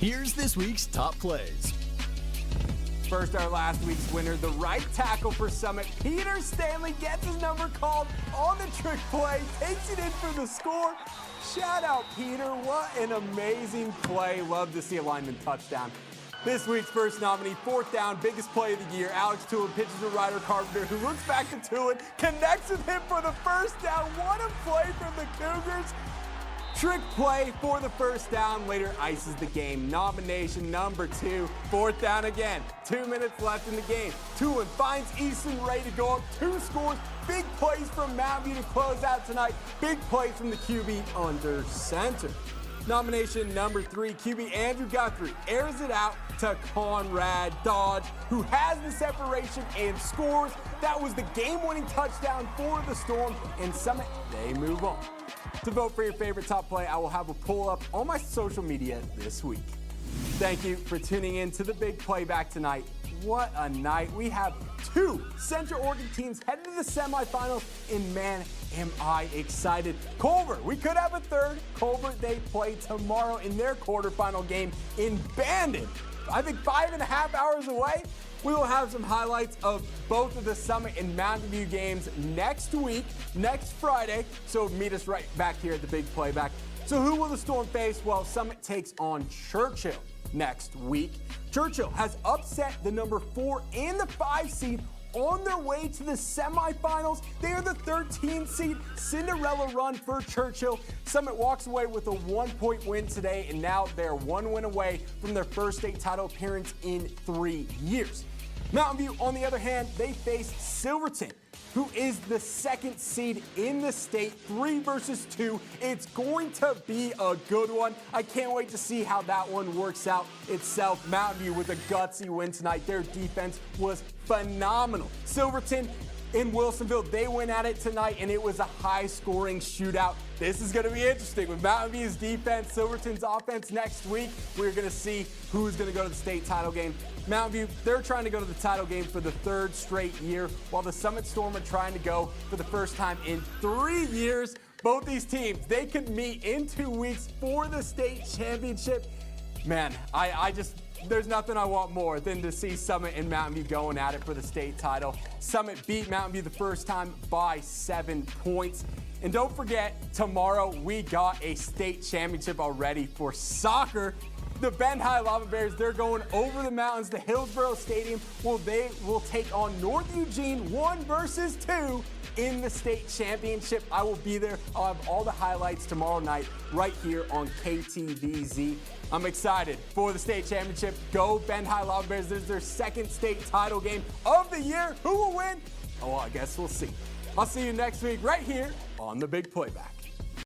Here's this week's top plays. First, our last week's winner, the right tackle for Summit, Peter Stanley, gets his number called on the trick play, takes it in for the score. Shout out, Peter. What an amazing play. Love to see a lineman touchdown. This week's first nominee, fourth down, biggest play of the year. Alex Tulin pitches to Ryder Carpenter, who looks back to Tulin, connects with him for the first down. What a play from the Cougars. Trick play for the first down, later ices the game. Nomination number 2, fourth down again. 2 minutes left in the game. Tulin finds Easton ready to go up, 2 scores. Big plays from Mountain View to close out tonight. Big play from the QB under center. Nomination number 3, QB Andrew Guthrie airs it out to Conrad Dodge, who has the separation and scores. That was the game-winning touchdown for the Storm, and Summit, they move on. To vote for your favorite top play, I will have a poll up on my social media this week. Thank you for tuning in to the Big Playback tonight. What a night. We have 2 Central Oregon teams headed to the semifinals, and man, am I excited. Culver, we could have a third. Culver, they play tomorrow in their quarterfinal game in Bandon. I think 5.5 hours away. We will have some highlights of both of the Summit and Mountain View games next week, next Friday. So meet us right back here at the Big Playback. So who will the Storm face? Well, Summit takes on Churchill next week. Churchill has upset the number 4 and the 5 seed on their way to the semifinals. They are the 13th seed. Cinderella run for Churchill. Summit walks away with a 1-point win today, and now they're 1 win away from their first state title appearance in 3 years. Mountain View, on the other hand, they face Silverton, who is the 2nd seed in the state, 3 versus 2. It's going to be a good one. I can't wait to see how that one works out itself. Mountain View with a gutsy win tonight. Their defense was phenomenal. Silverton in Wilsonville, they went at it tonight, and it was a high-scoring shootout. This is going to be interesting. With Mountain View's defense, Silverton's offense next week, we're going to see who's going to go to the state title game. Mountain View, they're trying to go to the title game for the 3rd straight year, while the Summit Storm are trying to go for the first time in 3 years. Both these teams, they could meet in 2 weeks for the state championship. Man, there's nothing I want more than to see Summit and Mountain View going at it for the state title. Summit beat Mountain View the first time by 7 points. And don't forget, tomorrow we got a state championship already for soccer. The Bend High Lava Bears, they're going over the mountains to Hillsborough Stadium. Well, they will take on North Eugene 1 versus 2 in the state championship. I will be there. I'll have all the highlights tomorrow night right here on KTVZ. I'm excited for the state championship. Go Bend High Lava Bears. This is their 2nd state title game of the year. Who will win? Oh, I guess we'll see. I'll see you next week right here on the Big Playback.